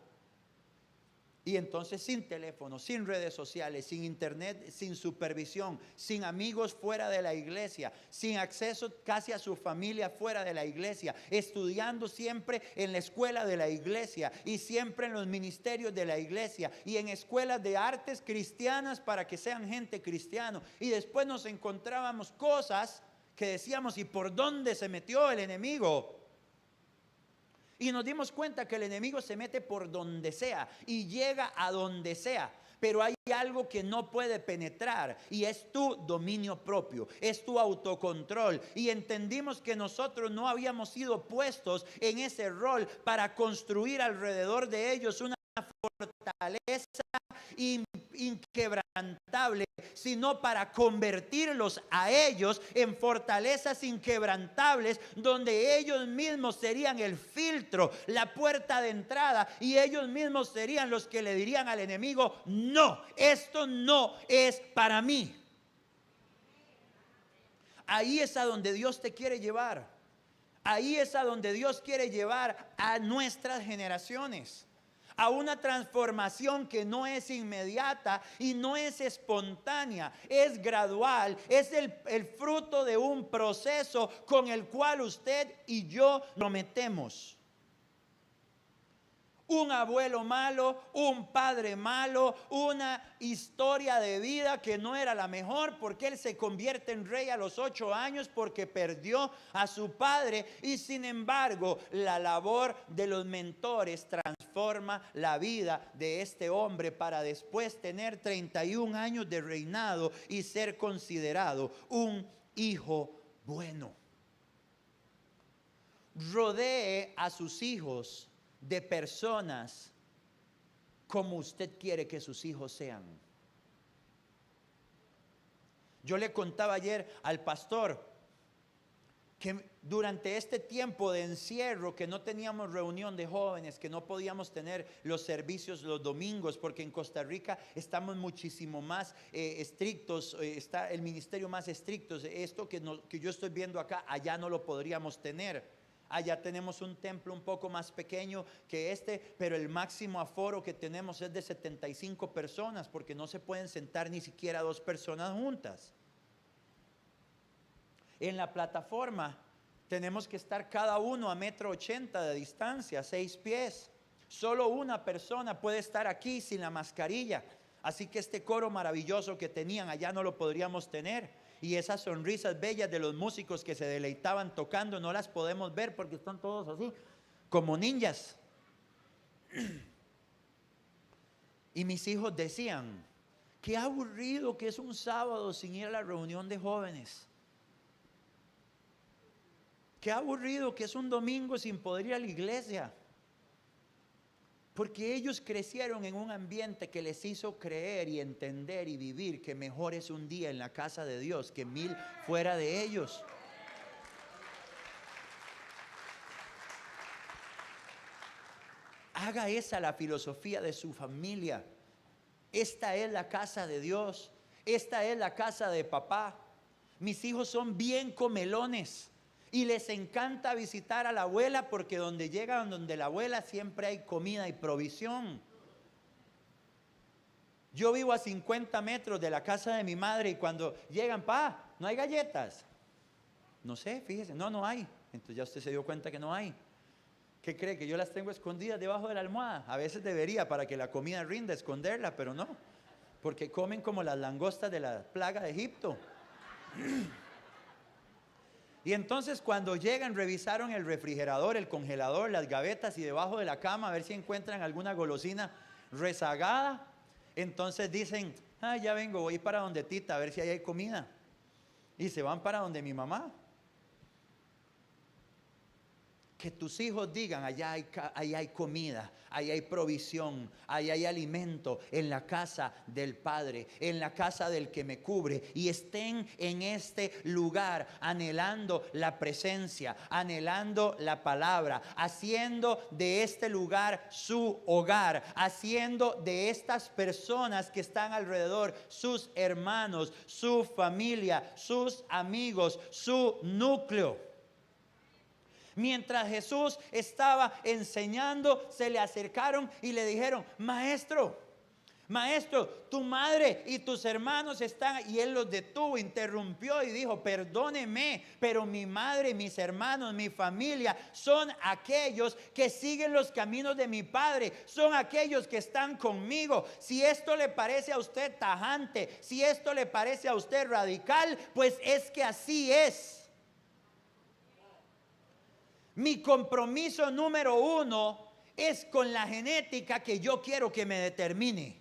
Y entonces sin teléfono, sin redes sociales, sin internet, sin supervisión, sin amigos fuera de la iglesia, sin acceso casi a su familia fuera de la iglesia, estudiando siempre en la escuela de la iglesia y siempre en los ministerios de la iglesia y en escuelas de artes cristianas para que sean gente cristiana. Y después nos encontrábamos cosas que decíamos, ¿y por dónde se metió el enemigo? Y nos dimos cuenta que el enemigo se mete por donde sea y llega a donde sea. Pero hay algo que no puede penetrar, y es tu dominio propio, es tu autocontrol. Y entendimos que nosotros no habíamos sido puestos en ese rol para construir alrededor de ellos una fortaleza inquebrantable, sino para convertirlos a ellos en fortalezas inquebrantables, donde ellos mismos serían el filtro, la puerta de entrada, y ellos mismos serían los que le dirían al enemigo, no, esto no es para mí. Ahí es a donde Dios te quiere llevar. Ahí es a donde Dios quiere llevar a nuestras generaciones. A una transformación que no es inmediata y no es espontánea, es gradual, es el fruto de un proceso con el cual usted y yo nos metemos. Un abuelo malo, un padre malo, una historia de vida que no era la mejor, porque él se convierte en rey a los 8 años porque perdió a su padre. Y sin embargo, la labor de los mentores transforma la vida de este hombre para después tener 31 años de reinado y ser considerado un hijo bueno. Rodee a sus hijos de personas como usted quiere que sus hijos sean. Yo le contaba ayer al pastor que durante este tiempo de encierro, que no teníamos reunión de jóvenes, que no podíamos tener los servicios los domingos, porque en Costa Rica estamos muchísimo más estrictos, está el ministerio más estricto. Esto que yo estoy viendo acá, allá no lo podríamos tener. Allá tenemos un templo un poco más pequeño que este, pero el máximo aforo que tenemos es de 75 personas, porque no se pueden sentar ni siquiera 2 personas juntas. En la plataforma tenemos que estar cada uno a 1,80 m de distancia, 6 pies. Solo una persona puede estar aquí sin la mascarilla. Así que este coro maravilloso que tenían allá no lo podríamos tener. Y esas sonrisas bellas de los músicos que se deleitaban tocando no las podemos ver porque están todos así, como ninjas. Y mis hijos decían, qué aburrido que es un sábado sin ir a la reunión de jóvenes. Qué aburrido que es un domingo sin poder ir a la iglesia. Porque ellos crecieron en un ambiente que les hizo creer y entender y vivir que mejor es un día en la casa de Dios que 1000 fuera de ellos. Haga esa la filosofía de su familia. Esta es la casa de Dios. Esta es la casa de papá. Mis hijos son bien comelones y les encanta visitar a la abuela porque donde llegan, donde la abuela siempre hay comida y provisión. Yo vivo a 50 metros de la casa de mi madre y cuando llegan, no hay galletas. No sé, fíjese, no hay. Entonces ya usted se dio cuenta que no hay. ¿Qué cree? ¿Que yo las tengo escondidas debajo de la almohada? A veces debería para que la comida rinda esconderla, pero no. Porque comen como las langostas de la plaga de Egipto. Y entonces cuando llegan revisaron el refrigerador, el congelador, las gavetas y debajo de la cama a ver si encuentran alguna golosina rezagada. Entonces dicen, ya vengo, voy para donde Tita a ver si ahí hay comida. Y se van para donde mi mamá. Que tus hijos digan, allá hay comida, allá hay provisión, allá hay alimento en la casa del Padre, en la casa del que me cubre. Y estén en este lugar anhelando la presencia, anhelando la palabra, haciendo de este lugar su hogar, haciendo de estas personas que están alrededor sus hermanos, su familia, sus amigos, su núcleo. Mientras Jesús estaba enseñando, se le acercaron y le dijeron, maestro, tu madre y tus hermanos están. Y él los detuvo, interrumpió y dijo, perdóneme, pero mi madre, mis hermanos, mi familia son aquellos que siguen los caminos de mi Padre, son aquellos que están conmigo. Si esto le parece a usted tajante, si esto le parece a usted radical, pues es que así es. Mi compromiso número 1 es con la genética que yo quiero que me determine.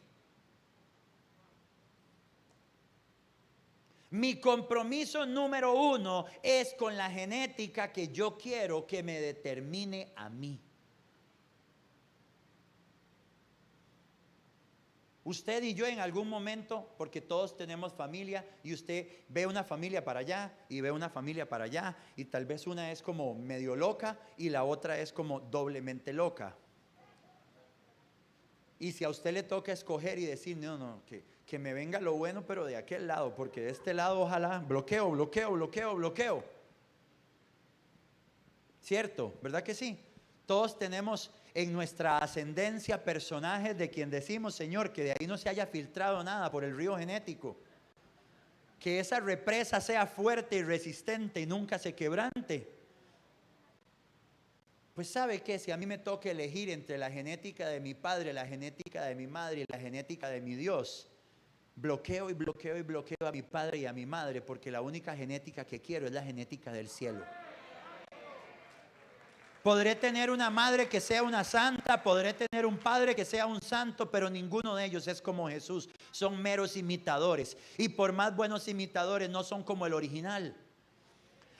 Mi compromiso número 1 es con la genética que yo quiero que me determine a mí. Usted y yo en algún momento, porque todos tenemos familia, y usted ve una familia para allá y ve una familia para allá, y tal vez una es como medio loca y la otra es como doblemente loca. Y si a usted le toca escoger y decir, no, que me venga lo bueno, pero de aquel lado, porque de este lado ojalá, bloqueo. ¿Cierto? ¿Verdad que sí? Todos tenemos en nuestra ascendencia personajes de quien decimos, Señor, que de ahí no se haya filtrado nada por el río genético. Que esa represa sea fuerte y resistente y nunca se quebrante. Pues ¿sabe qué? Si a mí me toca elegir entre la genética de mi padre, la genética de mi madre y la genética de mi Dios, bloqueo a mi padre y a mi madre, porque la única genética que quiero es la genética del cielo. Podré tener una madre que sea una santa, podré tener un padre que sea un santo, pero ninguno de ellos es como Jesús. Son meros imitadores. Y por más buenos imitadores, no son como el original.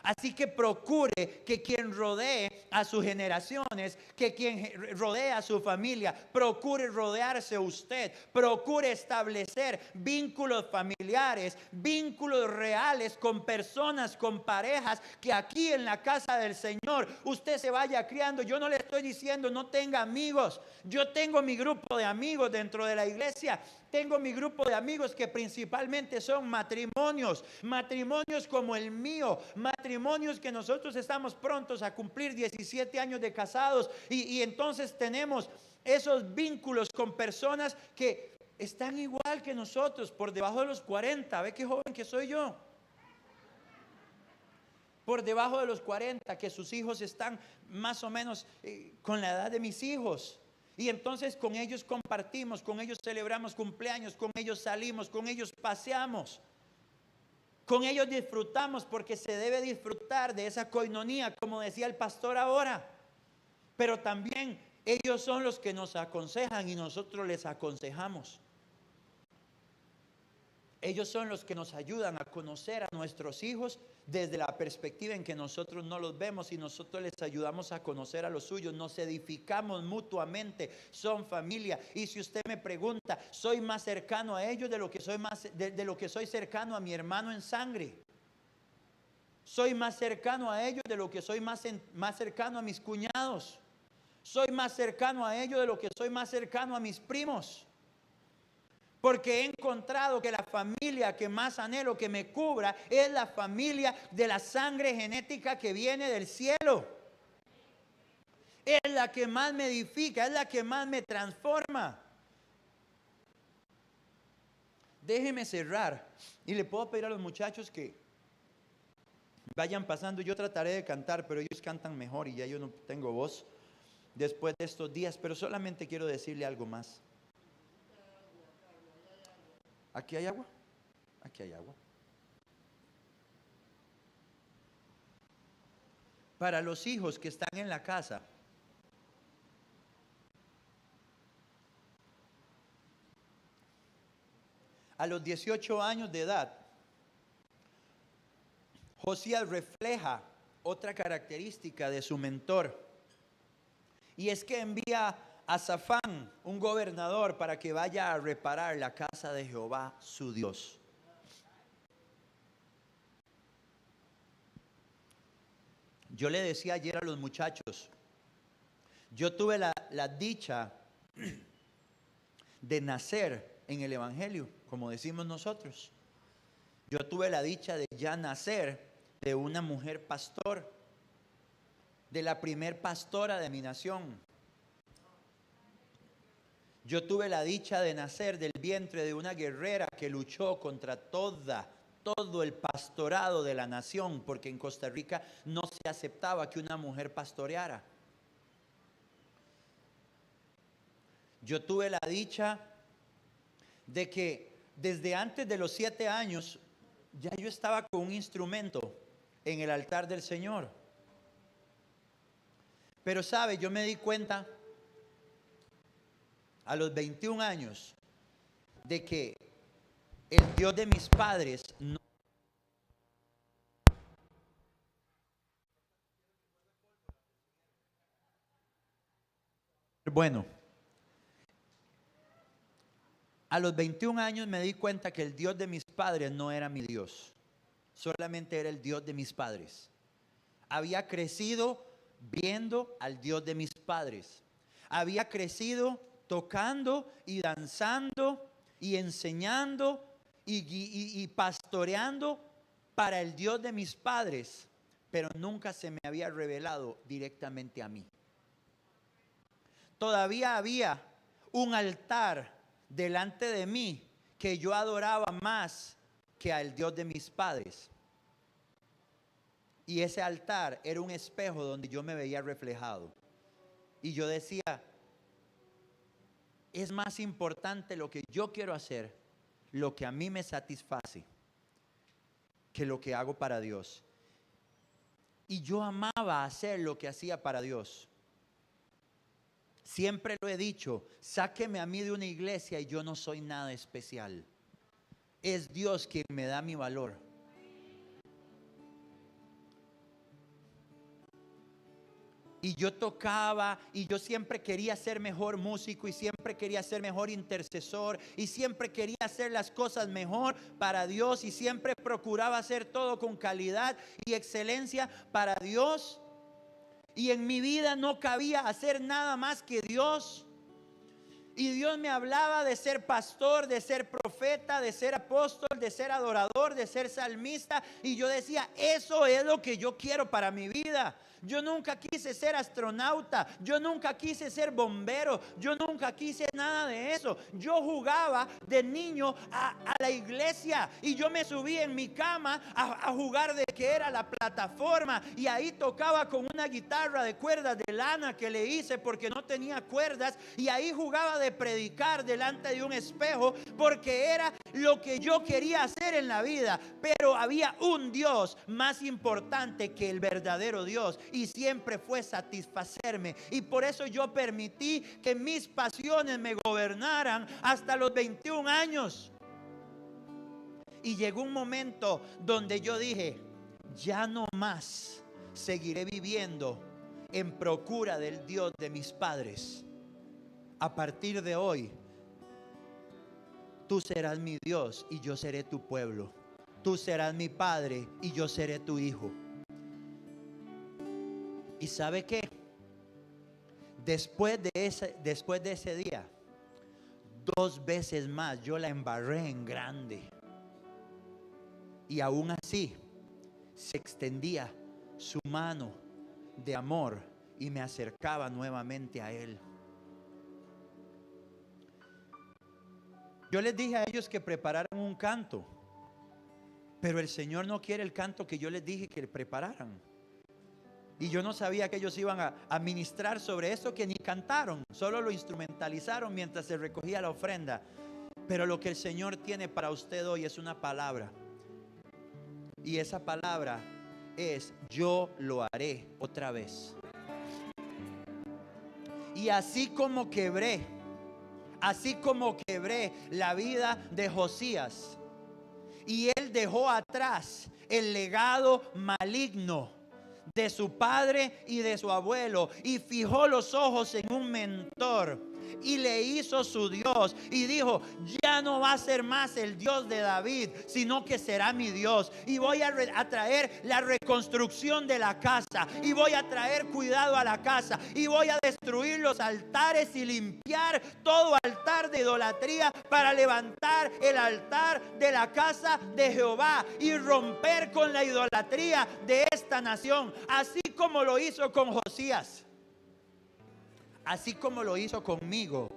Así que procure que quien rodee a sus generaciones, que quien rodee a su familia, procure rodearse usted, procure establecer vínculos familiares, vínculos reales con personas, con parejas, que aquí en la casa del Señor usted se vaya criando. Yo no le estoy diciendo no tenga amigos, yo tengo mi grupo de amigos dentro de la iglesia. Tengo mi grupo de amigos que principalmente son matrimonios como el mío, matrimonios que nosotros estamos prontos a cumplir 17 años de casados y entonces tenemos esos vínculos con personas que están igual que nosotros, por debajo de los 40, ¿ve qué joven que soy yo? Por debajo de los 40, que sus hijos están más o menos con la edad de mis hijos. Y entonces con ellos compartimos, con ellos celebramos cumpleaños, con ellos salimos, con ellos paseamos. Con ellos disfrutamos porque se debe disfrutar de esa coinonía, como decía el pastor ahora. Pero también ellos son los que nos aconsejan y nosotros les aconsejamos. Ellos son los que nos ayudan a conocer a nuestros hijos desde la perspectiva en que nosotros no los vemos y nosotros les ayudamos a conocer a los suyos. Nos edificamos mutuamente, son familia. Y si usted me pregunta, soy más cercano a ellos de lo que soy de lo que soy cercano a mi hermano en sangre. Soy más cercano a ellos de lo que soy más cercano a mis cuñados. Soy más cercano a ellos de lo que soy más cercano a mis primos. Porque he encontrado que la familia que más anhelo que me cubra es la familia de la sangre genética que viene del cielo. Es la que más me edifica, es la que más me transforma. Déjeme cerrar y le puedo pedir a los muchachos que vayan pasando. Yo trataré de cantar, pero ellos cantan mejor y ya yo no tengo voz después de estos días. Pero solamente quiero decirle algo más. ¿Aquí hay agua? Aquí hay agua. Para los hijos que están en la casa, a los 18 años de edad, Josías refleja otra característica de su mentor. Y es que envía a Safán, un gobernador, para que vaya a reparar la casa de Jehová, su Dios. Yo le decía ayer a los muchachos, yo tuve la dicha de nacer en el Evangelio, como decimos nosotros. Yo tuve la dicha de ya nacer de una mujer pastor, de la primer pastora de mi nación. Yo tuve la dicha de nacer del vientre de una guerrera que luchó contra todo el pastorado de la nación, porque en Costa Rica no se aceptaba que una mujer pastoreara. Yo tuve la dicha de que desde antes de los 7 años ya yo estaba con un instrumento en el altar del Señor. Pero sabe, yo me di cuenta a los 21 años de que el Dios de mis padres no. Bueno, a los 21 años me di cuenta que el Dios de mis padres no era mi Dios, solamente era el Dios de mis padres. Había crecido viendo al Dios de mis padres. Había crecido tocando y danzando y enseñando y pastoreando para el Dios de mis padres, pero nunca se me había revelado directamente a mí. Todavía había un altar delante de mí que yo adoraba más que al Dios de mis padres. Y ese altar era un espejo donde yo me veía reflejado. Y yo decía, es más importante lo que yo quiero hacer, lo que a mí me satisface, que lo que hago para Dios. Y yo amaba hacer lo que hacía para Dios. Siempre lo he dicho, sáqueme a mí de una iglesia y yo no soy nada especial. Es Dios quien me da mi valor. Y yo tocaba y yo siempre quería ser mejor músico y siempre quería ser mejor intercesor y siempre quería hacer las cosas mejor para Dios y siempre procuraba hacer todo con calidad y excelencia para Dios. Y en mi vida no cabía hacer nada más que Dios. Y Dios me hablaba de ser pastor, de ser profeta, de ser apóstol, de ser adorador, de ser salmista. Y yo decía, eso es lo que yo quiero para mi vida. Yo nunca quise ser astronauta, yo nunca quise ser bombero, yo nunca quise nada de eso. Yo jugaba de niño a la iglesia y yo me subí en mi cama a jugar ¿de que era la plataforma, y ahí tocaba con una guitarra de cuerdas de lana que le hice porque no tenía cuerdas, y ahí jugaba de predicar delante de un espejo porque era lo que yo quería hacer en la vida. Pero había un Dios más importante que el verdadero Dios, y siempre fue satisfacerme, y por eso yo permití que mis pasiones me gobernaran hasta los 21 años. Y llegó un momento donde yo dije: ya no más seguiré viviendo en procura del Dios de mis padres. A partir de hoy, tú serás mi Dios y yo seré tu pueblo. Tú serás mi padre y yo seré tu hijo. ¿Y sabe qué? Después de ese día, 2 veces más yo la embarré en grande. Y aún así se extendía su mano de amor y me acercaba nuevamente a Él. Yo les dije a ellos que prepararan un canto, pero el Señor no quiere el canto que yo les dije que prepararan. Y yo no sabía que ellos iban a ministrar sobre eso, que ni cantaron, solo lo instrumentalizaron mientras se recogía la ofrenda. Pero lo que el Señor tiene para usted hoy es una palabra. Y esa palabra es: yo lo haré otra vez. Y así como quebré la vida de Josías, y él dejó atrás el legado maligno de su padre y de su abuelo, y fijó los ojos en un mentor y le hizo su Dios, y dijo: ya no va a ser más el Dios de David, sino que será mi Dios, y voy a traer la reconstrucción de la casa, y voy a traer cuidado a la casa, y voy a destruir los altares y limpiar todo altar de idolatría para levantar el altar de la casa de Jehová y romper con la idolatría de esta nación, así como lo hizo con Josías. Así como lo hizo conmigo,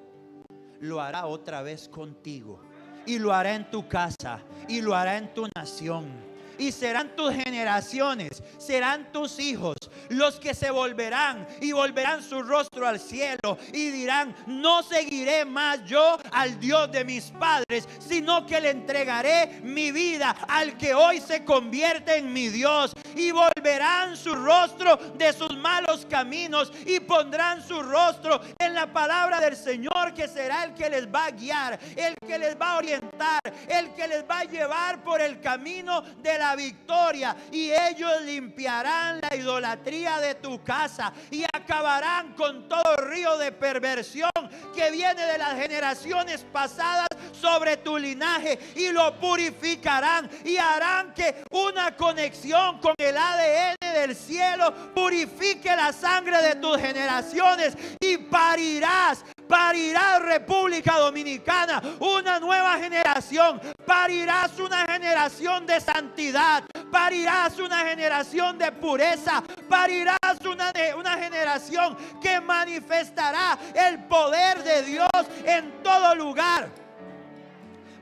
lo hará otra vez contigo. Y lo hará en tu casa, y lo hará en tu nación. Y serán tus generaciones, serán tus hijos los que se volverán y volverán su rostro al cielo y dirán: no seguiré más yo al Dios de mis padres, sino que le entregaré mi vida al que hoy se convierte en mi Dios. Y volverán su rostro de sus malos caminos y pondrán su rostro en la palabra del Señor, que será el que les va a guiar, el que les va a orientar, el que les va a llevar por el camino de la victoria. Y ellos limpiarán la idolatría de tu casa y acabarán con todo río de perversión que viene de las generaciones pasadas sobre tu linaje, y lo purificarán y harán que una conexión con el ADN del cielo purifique la sangre de tus generaciones, y parirá República Dominicana una nueva generación. Parirás una generación de santidad, parirás una generación de pureza, parirás una generación que manifestará el poder de Dios en todo lugar.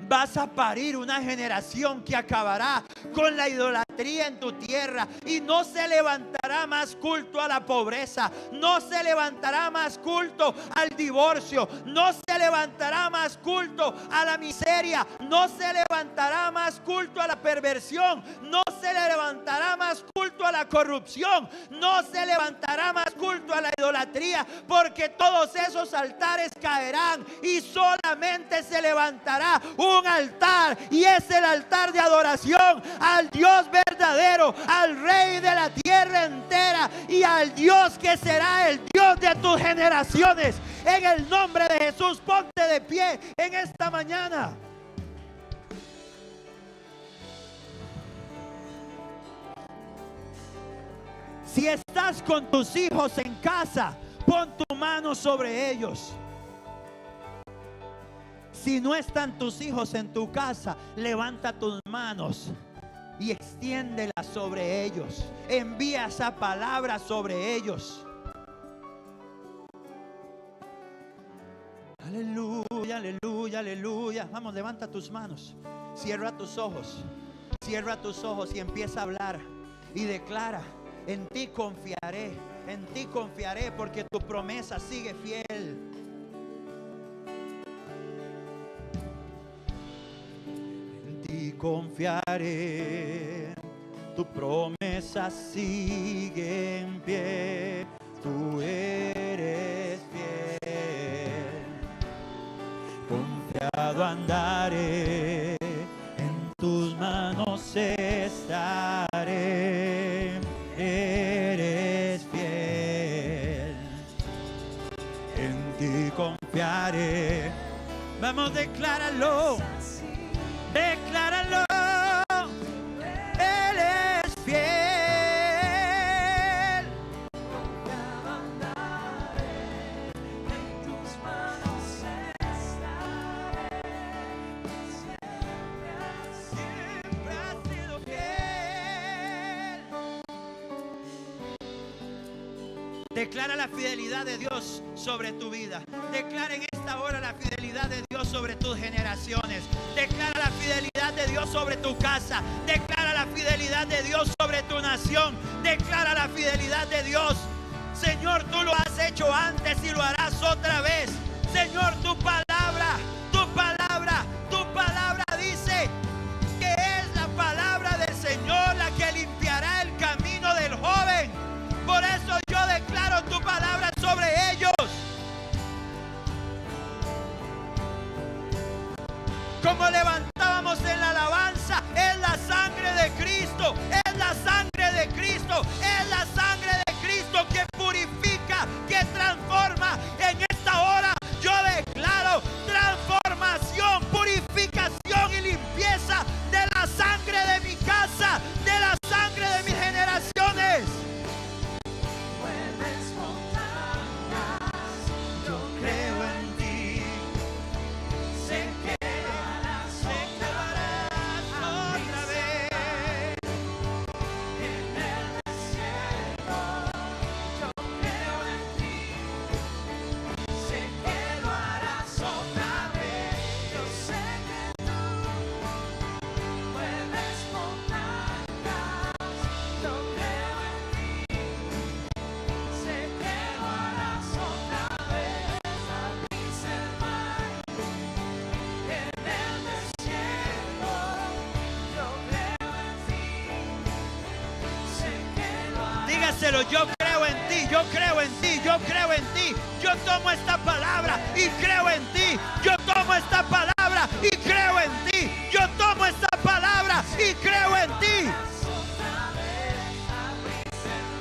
Vas a parir una generación que acabará con la idolatría en tu tierra, y no se levantará más culto a la pobreza, no se levantará más culto al divorcio, no se levantará más culto a la miseria, no se levantará más culto a la perversión, no se levantará más culto a la corrupción, no se levantará más culto a la idolatría, porque todos esos altares caerán y solamente se levantará un altar, y es el altar de adoración al Dios verdadero, al Rey de la tierra entera, y al Dios que será el Dios de tus generaciones. En el nombre de Jesús, ponte de pie en esta mañana. Si estás con tus hijos en casa, pon tu mano sobre ellos. Si no están tus hijos en tu casa, levanta tus manos y extiéndelas sobre ellos. Envía esa palabra sobre ellos. Aleluya, aleluya, aleluya. Vamos, levanta tus manos. Cierra tus ojos. Cierra tus ojos y empieza a hablar. y declara: en ti confiaré, porque tu promesa sigue fiel. En ti confiaré, tu promesa sigue en pie, tú eres fiel. Confiado andaré, en tus manos estaré, eres fiel. En ti confiaré. Vamos, decláralo, decláralo. Él es fiel. Confiado andaré, en tus manos estaré, siempre has sido fiel. Declara la fidelidad de Dios sobre tu vida. Declara en esta hora la fidelidad de Dios sobre tus generaciones. Declara la fidelidad de Dios sobre tu casa. Declara la fidelidad de Dios sobre tu nación. Declara la fidelidad de Dios. Señor, tú lo has hecho antes y lo harás otra vez. Señor, tu palabra dice que es la palabra del Señor la que limpiará el camino del joven. Por eso yo declaro tu palabra sobre ellos. Como levantábamos en la alabanza, es la sangre de Cristo, es la sangre de Cristo, es la sangre de Cristo que purifica, que transforma. En esta hora yo declaro transformación, purificación y limpieza de la sangre de mi casa, de la sangre de mis generaciones. Yo creo en ti, sé que otra vez en el desierto. Yo creo en ti, sé que lo harás otra vez. Yo sé que tú mueves montañas. Yo creo en ti, sé que lo harás otra vez. Abriste el mar en el desierto. Dígaselo: yo creo en ti, yo creo en ti, yo creo en ti. Yo tomo esta palabra y creo en ti. Yo tomo esta palabra y creo en ti. Yo tomo esta palabra y creo en ti.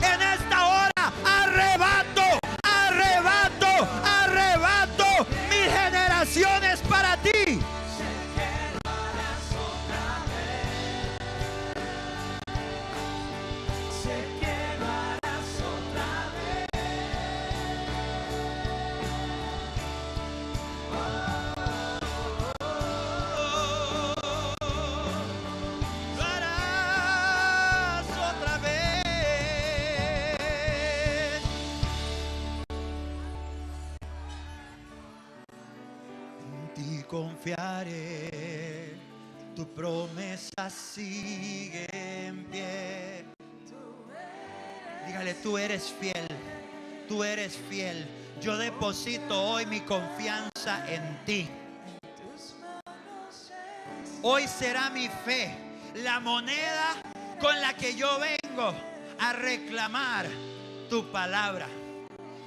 En esta hora arrebato, arrebato, arrebato mis generaciones para ti. Confiaré, tu promesa sigue en pie. Dígale: tú eres fiel, tú eres fiel. Yo deposito hoy mi confianza en ti. Hoy será mi fe la moneda con la que yo vengo a reclamar tu palabra.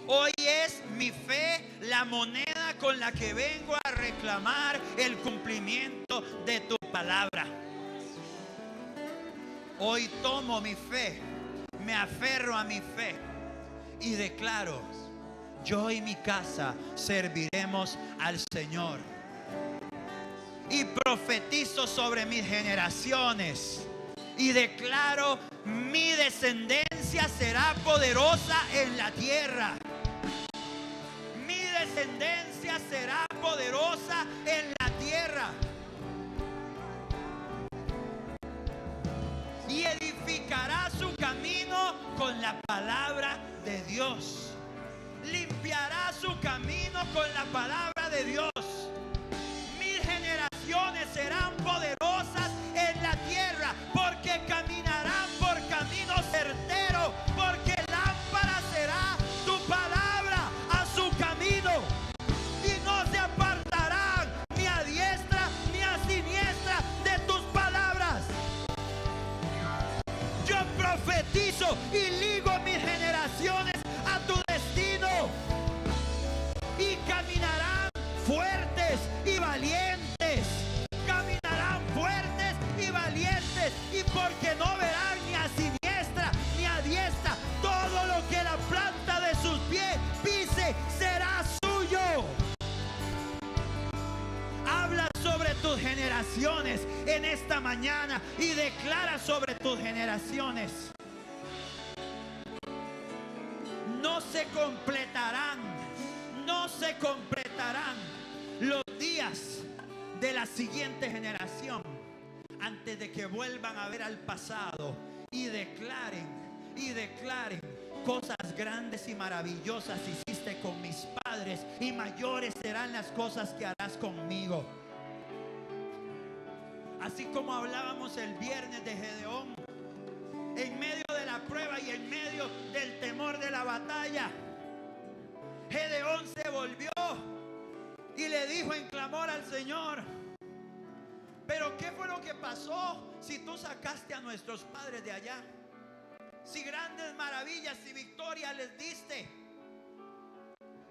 Hoy es mi fe la moneda con la que vengo a reclamar el cumplimiento de tu palabra. Hoy tomo mi fe, me aferro a mi fe y declaro: yo y mi casa serviremos al Señor. Y profetizo sobre mis generaciones y declaro: mi descendencia será poderosa en la tierra. Mi descendencia será poderosa en la tierra. Y edificará su camino con la palabra de Dios. Limpiará su camino con la palabra de Dios. Mis generaciones serán poderosas en la tierra porque caminarán por caminos y ligo mis generaciones a tu destino. Y caminarán fuertes y valientes. Caminarán fuertes y valientes. Y porque no verán ni a siniestra ni a diestra. Todo lo que la planta de sus pies pise será suyo. Habla sobre tus generaciones en esta mañana y declara sobre tus generaciones. No se completarán los días de la siguiente generación antes de que vuelvan a ver al pasado y declaren cosas grandes y maravillosas hiciste con mis padres y mayores serán las cosas que harás conmigo. Así como hablábamos el viernes de Gedeón, en medio de la prueba y en medio del temor de la batalla, Gedeón se volvió y le dijo en clamor al Señor: pero ¿qué fue lo que pasó si tú sacaste a nuestros padres de allá? Si grandes maravillas y victorias les diste.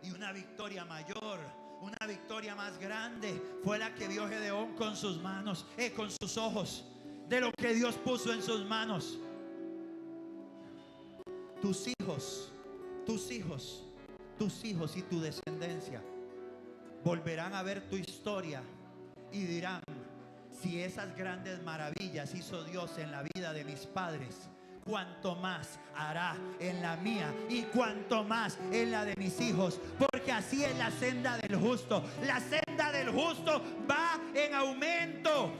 Y una victoria mayor, una victoria más grande fue la que vio Gedeón con sus manos, con sus ojos, de lo que Dios puso en sus manos. Tus hijos y tu descendencia volverán a ver tu historia y dirán: si esas grandes maravillas hizo Dios en la vida de mis padres, cuanto más hará en la mía y cuanto más en la de mis hijos. Porque así es la senda del justo. La senda del justo va en aumento,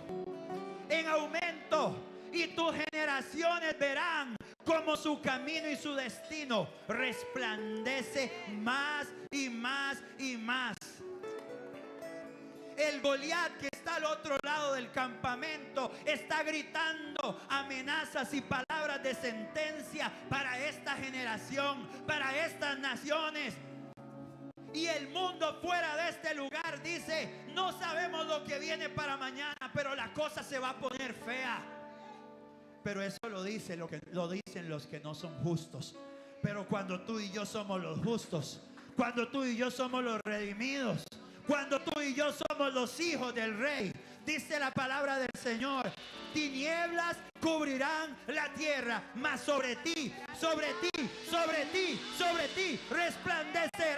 y tus generaciones verán como su camino y su destino resplandece más y más y más. El Goliat que está al otro lado del campamento está gritando amenazas y palabras de sentencia para esta generación, para estas naciones. Y el mundo fuera de este lugar dice: no sabemos lo que viene para mañana, pero la cosa se va a poner fea. Pero eso lo dicen los que no son justos. Pero cuando tú y yo somos los justos, cuando tú y yo somos los redimidos, cuando tú y yo somos los hijos del Rey, dice la palabra del Señor: tinieblas cubrirán la tierra, mas sobre ti resplandece